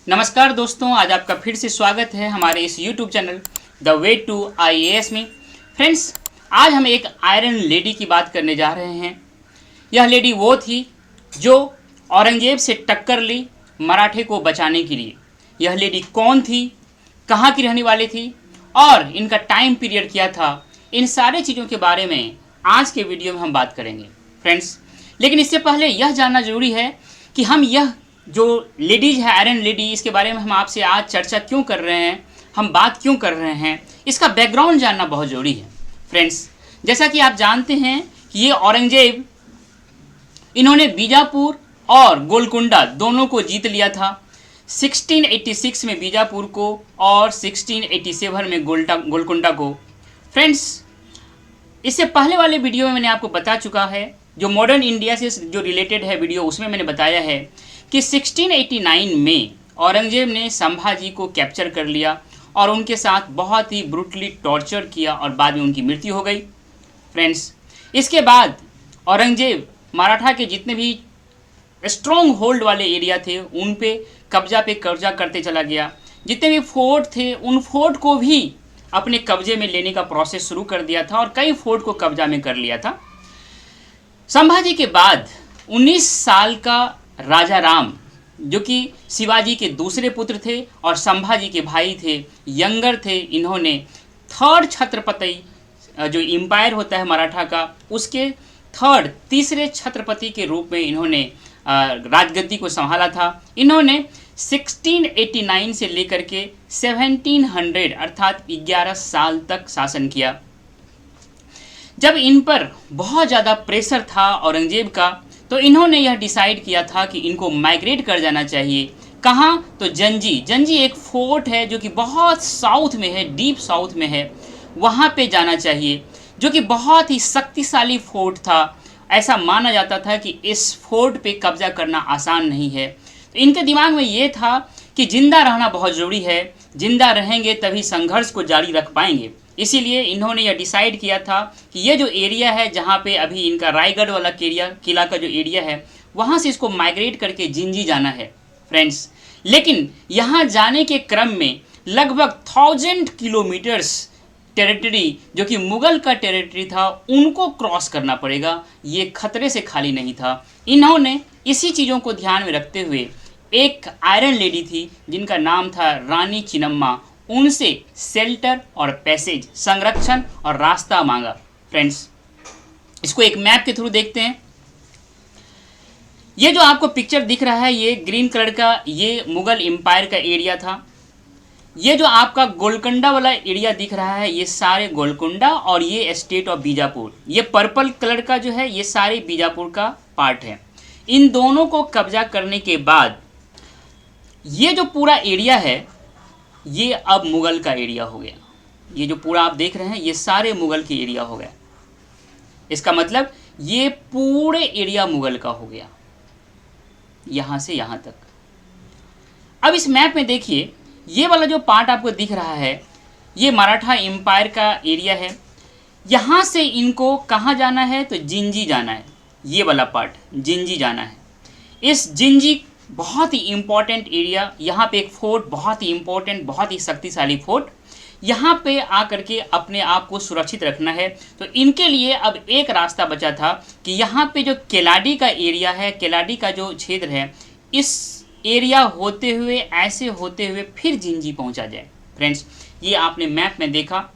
नमस्कार दोस्तों, आज आपका फिर से स्वागत है हमारे इस YouTube channel the way to IAS में। फ्रेंड्स, आज हम एक आयरन लेडी की बात करने जा रहे हैं। यह लेडी वो थी जो औरंगजेब से टक्कर ली मराठे को बचाने के लिए। यह लेडी कौन थी, कहाँ की रहने वाली थी और इनका टाइम पीरियड क्या था, इन सारे चीज़ों के बारे में आज के वीडियो में हम बात करेंगे फ्रेंड्स। लेकिन इससे पहले यह जानना जरूरी है कि हम यह जो लेडीज है आयरन लेडी, इसके बारे में हम आपसे आज चर्चा क्यों कर रहे हैं, हम बात क्यों कर रहे हैं, इसका बैकग्राउंड जानना बहुत ज़रूरी है फ्रेंड्स। जैसा कि आप जानते हैं कि ये औरंगजेब, इन्होंने बीजापुर और गोलकुंडा दोनों को जीत लिया था। 1686 में बीजापुर को और 1687 में गोलकुंडा को। फ्रेंड्स, इससे पहले वाले वीडियो में मैंने आपको बता चुका है, जो मॉडर्न इंडिया से जो रिलेटेड है वीडियो, उसमें मैंने बताया है कि 1689 में औरंगजेब ने संभाजी को कैप्चर कर लिया और उनके साथ बहुत ही ब्रूटली टॉर्चर किया और बाद में उनकी मृत्यु हो गई फ्रेंड्स। इसके बाद औरंगजेब मराठा के जितने भी स्ट्रॉन्ग होल्ड वाले एरिया थे उन पे कब्जा करते चला गया। जितने भी फोर्ट थे उन फोर्ट को भी अपने कब्जे में लेने का प्रोसेस शुरू कर दिया था और कई फोर्ट को कब्जा में कर लिया था। संभाजी के बाद 19 साल का राजा राम, जो कि शिवाजी के दूसरे पुत्र थे और संभाजी के भाई थे, यंगर थे, इन्होंने थर्ड छत्रपति जो एम्पायर होता है मराठा का, उसके तीसरे छत्रपति के रूप में इन्होंने राजगद्दी को संभाला था। इन्होंने 1689 से लेकर के 1700 अर्थात 11 साल तक शासन किया। जब इन पर बहुत ज़्यादा प्रेशर था औरंगजेब का, तो इन्होंने यह डिसाइड किया था कि इनको माइग्रेट कर जाना चाहिए। कहाँ? तो जंजी एक फोर्ट है जो कि बहुत साउथ में है, डीप साउथ में है, वहाँ पे जाना चाहिए, जो कि बहुत ही शक्तिशाली फोर्ट था। ऐसा माना जाता था कि इस फोर्ट पे कब्जा करना आसान नहीं है। तो इनके दिमाग में ये था कि जिंदा रहना बहुत ज़रूरी है, जिंदा रहेंगे तभी संघर्ष को जारी रख पाएंगे। इसीलिए इन्होंने यह डिसाइड किया था कि ये जो एरिया है जहाँ पे अभी इनका रायगढ़ वाला किला का जो एरिया है, वहाँ से इसको माइग्रेट करके जिंजी जाना है फ्रेंड्स। लेकिन यहाँ जाने के क्रम में लगभग 1000 किलोमीटर्स टेरिटरी, जो कि मुगल का टेरिटरी था, उनको क्रॉस करना पड़ेगा। ये खतरे से खाली नहीं था। इन्होंने इसी चीज़ों को ध्यान में रखते हुए एक आयरन लेडी थी जिनका नाम था रानी चिन्नम्मा, उनसे शेल्टर और पैसेज, संरक्षण और रास्ता मांगा फ्रेंड्स। इसको एक मैप के थ्रू देखते हैं। ये जो आपको पिक्चर दिख रहा है, ये ग्रीन कलर का, ये मुगल एम्पायर का एरिया था। ये जो आपका गोलकुंडा वाला एरिया दिख रहा है, ये सारे गोलकुंडा और ये स्टेट ऑफ बीजापुर। ये पर्पल कलर का जो है, ये सारे बीजापुर का पार्ट है। इन दोनों को कब्जा करने के बाद ये जो पूरा एरिया है, ये अब मुगल का एरिया हो गया। ये जो पूरा आप देख रहे हैं, ये सारे मुगल के एरिया हो गया। इसका मतलब ये पूरे एरिया मुगल का हो गया, यहाँ से यहाँ तक। अब इस मैप में देखिए, ये वाला जो पार्ट आपको दिख रहा है, ये मराठा एम्पायर का एरिया है। यहाँ से इनको कहाँ जाना है? तो जिंजी जाना है। ये वाला पार्ट जिंजी जाना है। इस जिंजी बहुत ही इम्पोर्टेंट एरिया, यहाँ पे एक फोर्ट, बहुत ही इम्पोर्टेंट, बहुत ही शक्तिशाली फोर्ट, यहाँ पे आकर के अपने आप को सुरक्षित रखना है। तो इनके लिए अब एक रास्ता बचा था कि यहाँ पे जो केलाडी का एरिया है, केलाडी का जो क्षेत्र है, इस एरिया होते हुए, ऐसे होते हुए फिर जिंजी पहुँचा जाए फ्रेंड्स। ये आपने मैप में देखा।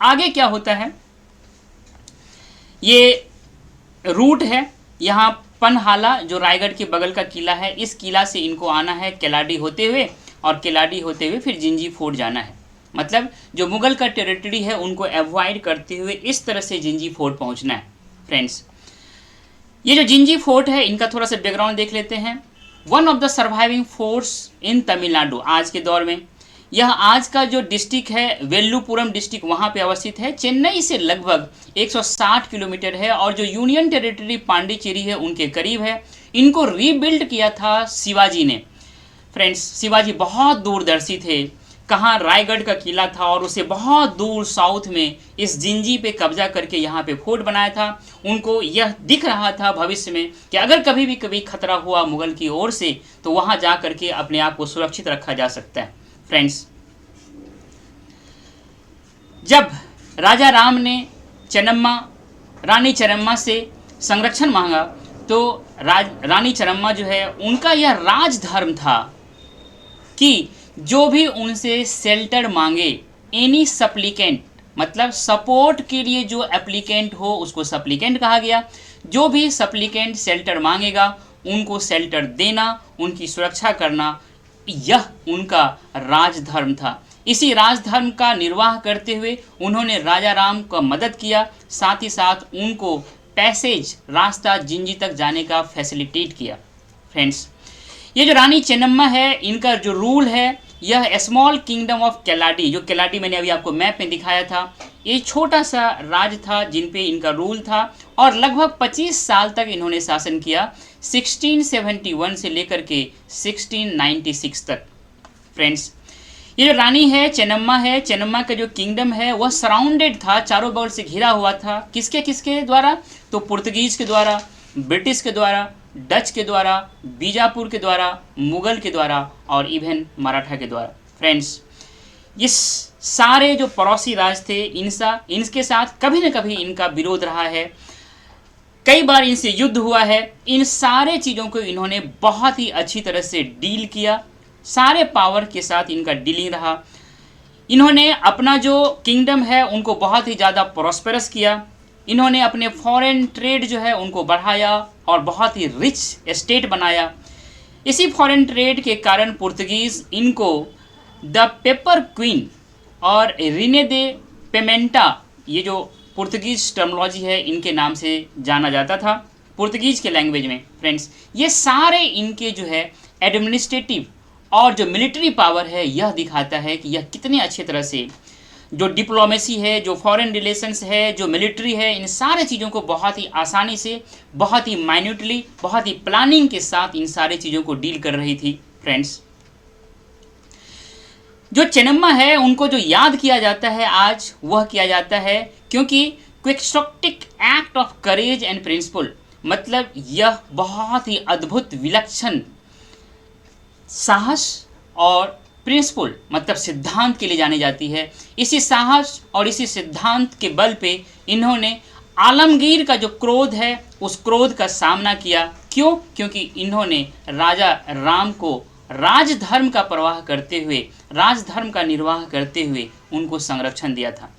आगे क्या होता है, ये रूट है। यहाँ पनहाला जो रायगढ़ के बगल का किला है, इस किला से इनको आना है केलाडी होते हुए, और केलाडी होते हुए फिर जिंजी फोर्ट जाना है। मतलब जो मुगल का टेरिटरी है उनको अवॉइड करते हुए इस तरह से जिंजी फोर्ट पहुंचना है फ्रेंड्स। ये जो जिंजी फोर्ट है, इनका थोड़ा सा बैकग्राउंड देख लेते हैं। One of the surviving forts in Tamil Nadu आज के दौर में। यह आज का जो डिस्ट्रिक्ट है, वेल्लुपुरम डिस्ट्रिक्ट, वहाँ पे अवस्थित है। चेन्नई से लगभग 160 किलोमीटर है और जो यूनियन टेरिटरी पांडिचेरी है उनके करीब है। इनको रीबिल्ड किया था शिवाजी ने फ्रेंड्स। शिवाजी बहुत दूरदर्शी थे। कहाँ रायगढ़ का किला था और उसे बहुत दूर साउथ में इस जिंजी पे कब्जा करके यहाँ पे फोर्ट बनाया था। उनको यह दिख रहा था भविष्य में कि अगर कभी भी कभी खतरा हुआ मुगल की ओर से तो वहाँ जा करके अपने आप को सुरक्षित रखा जा सकता है। फ्रेंड्स, जब राजा राम ने रानी चेन्नम्मा से संरक्षण मांगा तो रानी चेन्नम्मा जो है उनका यह राजधर्म था कि जो भी उनसे शेल्टर मांगे, एनी सप्लीकेंट, मतलब सपोर्ट के लिए जो एप्लीकेंट हो उसको सप्लीकेंट कहा गया, जो भी सप्लीकेंट शेल्टर मांगेगा उनको शेल्टर देना, उनकी सुरक्षा करना, यह उनका राजधर्म था। इसी राजधर्म का निर्वाह करते हुए उन्होंने राजा राम का मदद किया, साथ ही साथ उनको पैसेज, रास्ता जिंजी तक जाने का फैसिलिटेट किया। फ्रेंड्स, ये जो रानी चेन्नम्मा है, इनका जो रूल है, यह स्मॉल किंगडम ऑफ केलाडी, जो केलाडी मैंने अभी आपको मैप में दिखाया था, ये छोटा सा राज था जिन पे इनका रूल था और लगभग 25 साल तक इन्होंने शासन किया, 1671 से लेकर के 1696 तक। फ्रेंड्स, ये जो रानी है चेन्नम्मा है, चेन्नम्मा का जो किंगडम है वह सराउंडेड था, चारों बगल से घिरा हुआ था। किसके किसके द्वारा? तो पुर्तगीज के द्वारा, ब्रिटिश के द्वारा, डच के द्वारा, बीजापुर के द्वारा, मुगल के द्वारा और इवन मराठा के द्वारा। फ्रेंड्स, इस सारे जो पड़ोसी राज थे इनके साथ कभी न कभी इनका विरोध रहा है, कई बार इनसे युद्ध हुआ है। इन सारे चीज़ों को इन्होंने बहुत ही अच्छी तरह से डील किया, सारे पावर के साथ इनका डीलिंग रहा। इन्होंने अपना जो किंगडम है उनको बहुत ही ज़्यादा प्रॉस्पेरस किया। इन्होंने अपने फॉरेन ट्रेड जो है उनको बढ़ाया और बहुत ही रिच स्टेट बनाया। इसी फॉरेन ट्रेड के कारण पुर्तगीज़ इनको द पेपर क्वीन और रिने दे पेमेंटा, ये जो पुर्तगीज टर्मोलॉजी है, इनके नाम से जाना जाता था पुर्तगीज के लैंग्वेज में। फ्रेंड्स, ये सारे इनके जो है एडमिनिस्ट्रेटिव और जो मिलिट्री पावर है यह दिखाता है कि यह कितने अच्छे तरह से जो डिप्लोमेसी है, जो फॉरेन रिलेशंस है, जो मिलिट्री है, इन सारे चीज़ों को बहुत ही आसानी से, बहुत ही माइन्यूटली, बहुत ही प्लानिंग के साथ इन सारे चीज़ों को डील कर रही थी। फ्रेंड्स, जो चेन्नम्मा है उनको जो याद किया जाता है आज, वह किया जाता है क्योंकि quixotic act of courage and principle, मतलब यह बहुत ही अद्भुत विलक्षण साहस और प्रिंसिपल मतलब सिद्धांत के लिए जानी जाती है। इसी साहस और इसी सिद्धांत के बल पे इन्होंने आलमगीर का जो क्रोध है उस क्रोध का सामना किया। क्यों? क्योंकि इन्होंने राजा राम को राजधर्म का प्रवाह करते हुए, राजधर्म का निर्वाह करते हुए उनको संरक्षण दिया था।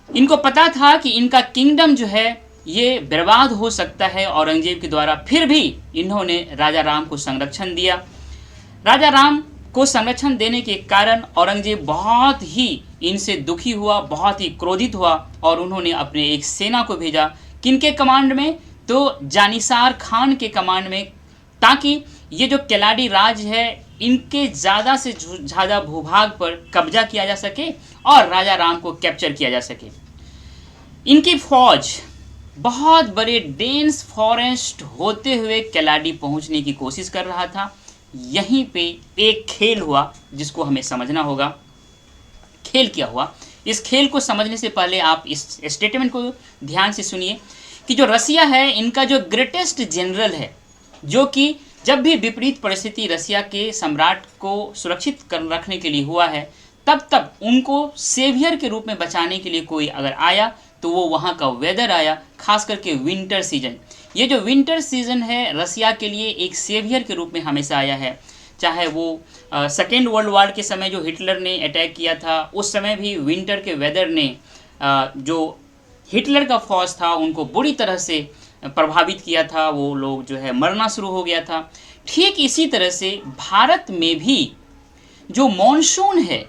इनको पता था कि इनका किंगडम जो है ये बर्बाद हो सकता है औरंगजेब के द्वारा, फिर भी इन्होंने राजा राम को संरक्षण दिया। राजा राम को संरक्षण देने के कारण औरंगजेब बहुत ही इनसे दुखी हुआ, बहुत ही क्रोधित हुआ और उन्होंने अपने एक सेना को भेजा। किनके कमांड में? तो जानिसार खान के कमांड में, ताकि ये जो केलाडी राज है इनके ज़्यादा से ज़्यादा भूभाग पर कब्जा किया जा सके और राजा राम को कैप्चर किया जा सके। इनकी फौज बहुत बड़े डेंस फॉरेस्ट होते हुए केलाडी पहुंचने की कोशिश कर रहा था। यहीं पे एक खेल हुआ जिसको हमें समझना होगा। खेल क्या हुआ? इस खेल को समझने से पहले आप इस स्टेटमेंट को ध्यान से सुनिए कि जो रसिया है इनका जो ग्रेटेस्ट जनरल है, जो कि जब भी विपरीत परिस्थिति रसिया के सम्राट को सुरक्षित कर रखने के लिए हुआ है, तब उनको सेवियर के रूप में बचाने के लिए कोई अगर आया तो वो वहाँ का वेदर आया, खास करके विंटर सीजन। ये जो विंटर सीजन है रसिया के लिए एक सेवियर के रूप में हमेशा आया है। चाहे वो सेकेंड वर्ल्ड वॉर के समय जो हिटलर ने अटैक किया था, उस समय भी विंटर के वेदर ने जो हिटलर का फौज था उनको बुरी तरह से प्रभावित किया था। वो लोग जो है मरना शुरू हो गया था। ठीक इसी तरह से भारत में भी जो मॉनसून है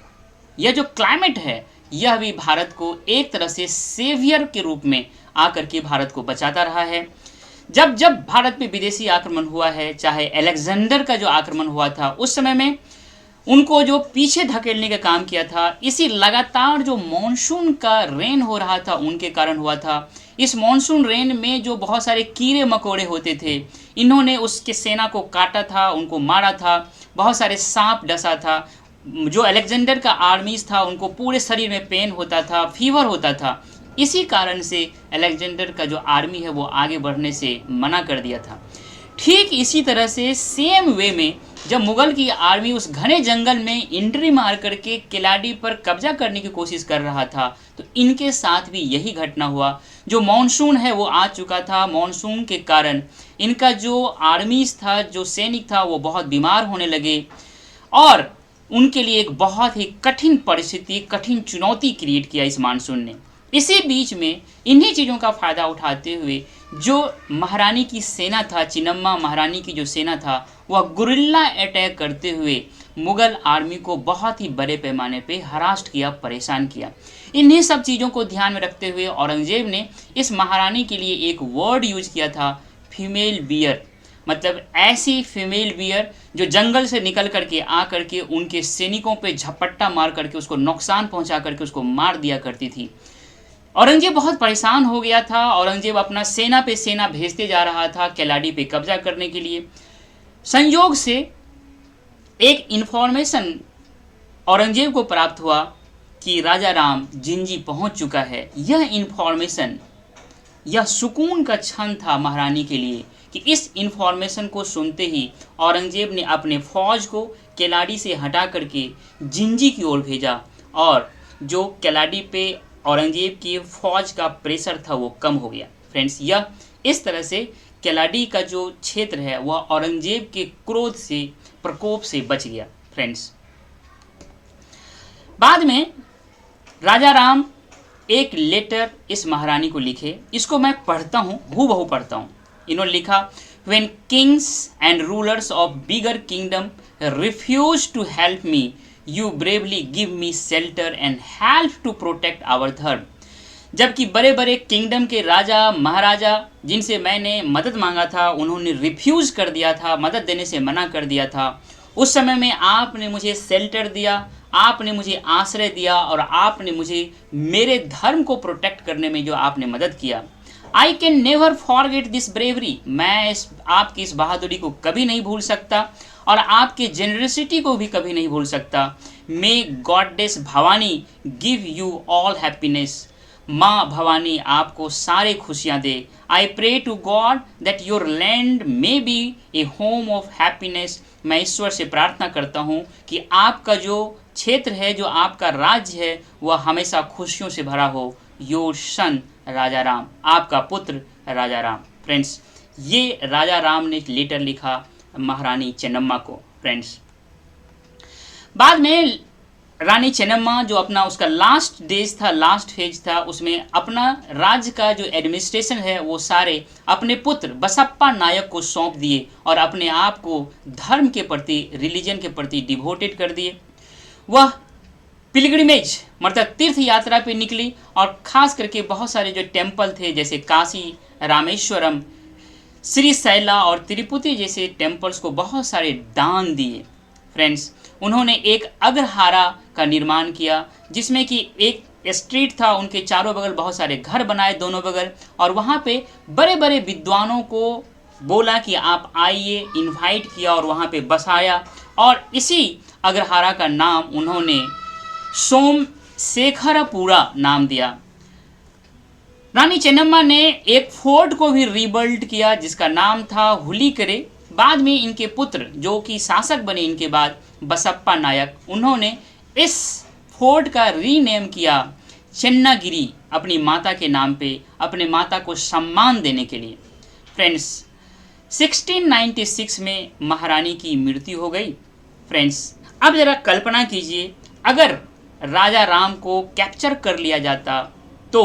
या जो क्लाइमेट है, यह भी भारत को एक तरह से सेवियर के रूप में आकर के भारत को बचाता रहा है। जब जब भारत पे विदेशी आक्रमण हुआ है, चाहे अलेक्जेंडर का जो आक्रमण हुआ था उस समय में उनको जो पीछे धकेलने का काम किया था, इसी लगातार जो मॉनसून का रेन हो रहा था उनके कारण हुआ था। इस मॉनसून रेन में जो बहुत सारे कीड़े मकोड़े होते थे, इन्होंने उसके सेना को काटा था, उनको मारा था, बहुत सारे सांप डसा था। जो अलेक्जेंडर का आर्मीज था उनको पूरे शरीर में पेन होता था, फीवर होता था। इसी कारण से अलेक्जेंडर का जो आर्मी है वो आगे बढ़ने से मना कर दिया था। ठीक इसी तरह से सेम वे में जब मुगल की आर्मी उस घने जंगल में एंट्री मार करके किलाड़ी पर कब्जा करने की कोशिश कर रहा था, तो इनके साथ भी यही घटना हुआ। जो मॉनसून है वो आ चुका था। मॉनसून के कारण इनका जो आर्मीज था, जो सैनिक था, वो बहुत बीमार होने लगे और उनके लिए एक बहुत ही कठिन परिस्थिति, कठिन चुनौती क्रिएट किया इस मानसून ने। इसी बीच में इन्हीं चीज़ों का फ़ायदा उठाते हुए जो महारानी की सेना था, चिन्नम्मा महारानी की जो सेना था, वह गुरिल्ला अटैक करते हुए मुग़ल आर्मी को बहुत ही बड़े पैमाने पे हरास्ट किया, परेशान किया। इन्हीं सब चीज़ों को ध्यान में रखते हुए औरंगज़ेब ने इस महारानी के लिए एक वर्ड यूज़ किया था, फीमेल बियर। मतलब ऐसी फीमेल बियर जो जंगल से निकल करके आ करके उनके सैनिकों पे झपट्टा मार करके उसको नुकसान पहुंचा करके उसको मार दिया करती थी। औरंगजेब बहुत परेशान हो गया था। औरंगजेब अपना सेना पे सेना भेजते जा रहा था केलाडी पे कब्जा करने के लिए। संयोग से एक इन्फॉर्मेशन औरंगजेब को प्राप्त हुआ कि राजा राम जिंजी पहुंच चुका है। यह इन्फॉर्मेशन, यह सुकून का क्षण था महारानी के लिए कि इस इन्फॉर्मेशन को सुनते ही औरंगजेब ने अपने फौज को केलाडी से हटा करके जिंजी की ओर भेजा और जो केलाडी पे औरंगजेब की फौज का प्रेशर था वो कम हो गया। फ्रेंड्स, यह इस तरह से केलाडी का जो क्षेत्र है वह औरंगजेब के क्रोध से, प्रकोप से बच गया। फ्रेंड्स, बाद में राजा राम एक लेटर इस महारानी को लिखे। इसको मैं पढ़ता हूँ, हूबहू पढ़ता हूँ। इन्होंने लिखा, When kings and rulers of bigger kingdom refuse to help me, you bravely give me shelter and help to protect our धर्म। जबकि बड़े बड़े किंगडम के राजा महाराजा जिनसे मैंने मदद मांगा था, उन्होंने रिफ्यूज़ कर दिया था, मदद देने से मना कर दिया था। उस समय में आपने मुझे शेल्टर दिया, आपने मुझे आश्रय दिया और आपने मुझे मेरे धर्म को प्रोटेक्ट करने में जो आपने मदद किया। I can never forget this bravery. मैं आपकी इस बहादुरी को कभी नहीं भूल सकता और आपके जेनरसिटी को भी कभी नहीं भूल सकता। May goddess Bhavani give you all happiness. माँ भवानी आपको सारे खुशियाँ दे। I pray to God that your land may be a home of happiness. मैं ईश्वर से प्रार्थना करता हूँ कि आपका जो क्षेत्र है, जो आपका राज्य है, वह हमेशा खुशियों से भरा हो। योर सन राजा राम, आपका पुत्र राजा राम। फ्रेंड्स, ये राजा राम ने लेटर लिखा महारानी चेन्नम्मा को। फ्रेंड्स, बाद में रानी चेन्नम्मा जो अपना उसका लास्ट डेज था, लास्ट फेज था, उसमें अपना राज्य का जो एडमिनिस्ट्रेशन है वो सारे अपने पुत्र बसप्पा नायक को सौंप दिए और अपने आप को धर्म के प्रति, रिलीजन के प्रति डिवोटेड कर दिए। वह पिलग्रिमेज मतलब तीर्थ यात्रा पे निकली और खास करके बहुत सारे जो टेम्पल थे जैसे काशी, रामेश्वरम, श्री शैला और तिरुपति जैसे टेम्पल्स को बहुत सारे दान दिए। फ्रेंड्स, उन्होंने एक अग्रहारा का निर्माण किया जिसमें कि एक स्ट्रीट था, उनके चारों बगल बहुत सारे घर बनाए दोनों बगल, और वहाँ पे बड़े बड़े विद्वानों को बोला कि आप आइए, इनवाइट किया और वहाँ पे बसाया। और इसी अग्रहारा का नाम उन्होंने सोमशेखरपुरा नाम दिया। रानी चेन्नम्मा ने एक फोर्ट को भी रिबिल्ड किया जिसका नाम था हुलीकरे। बाद में इनके पुत्र जो कि शासक बने इनके बाद, बसप्पा नायक, उन्होंने इस फोर्ट का रीनेम किया चेन्नागिरी, अपनी माता के नाम पे, अपने माता को सम्मान देने के लिए। फ्रेंड्स, 1696 में महारानी की मृत्यु हो गई। फ्रेंड्स, अब जरा कल्पना कीजिए अगर राजा राम को कैप्चर कर लिया जाता तो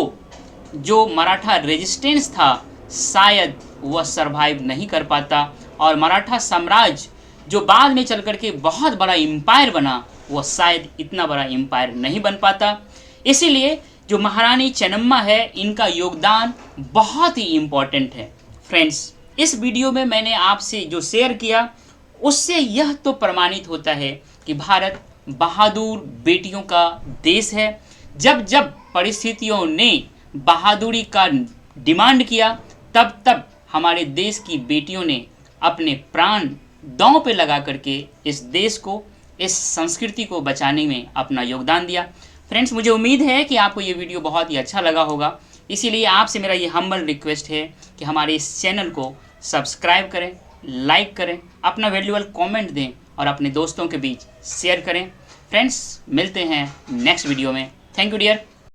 जो मराठा रेजिस्टेंस था शायद वह सरवाइव नहीं कर पाता और मराठा साम्राज्य जो बाद में चल कर के बहुत बड़ा एम्पायर बना वह शायद इतना बड़ा एम्पायर नहीं बन पाता। इसीलिए जो महारानी चेन्नम्मा है, इनका योगदान बहुत ही इम्पोर्टेंट है। फ्रेंड्स, इस वीडियो में मैंने आपसे जो शेयर किया उससे यह तो प्रमाणित होता है कि भारत बहादुर बेटियों का देश है। जब जब परिस्थितियों ने बहादुरी का डिमांड किया तब तब हमारे देश की बेटियों ने अपने प्राण दांव पे लगा करके इस देश को इस संस्कृति को बचाने में अपना योगदान दिया। फ्रेंड्स, मुझे उम्मीद है कि आपको ये वीडियो बहुत ही अच्छा लगा होगा, इसीलिए आपसे मेरा ये हम्बल रिक्वेस्ट है कि हमारे इस चैनल को सब्सक्राइब करें, लाइक करें, अपना वैल्यूएबल कमेंट दें और अपने दोस्तों के बीच शेयर करें। फ्रेंड्स, मिलते हैं नेक्स्ट वीडियो में। Thank you dear.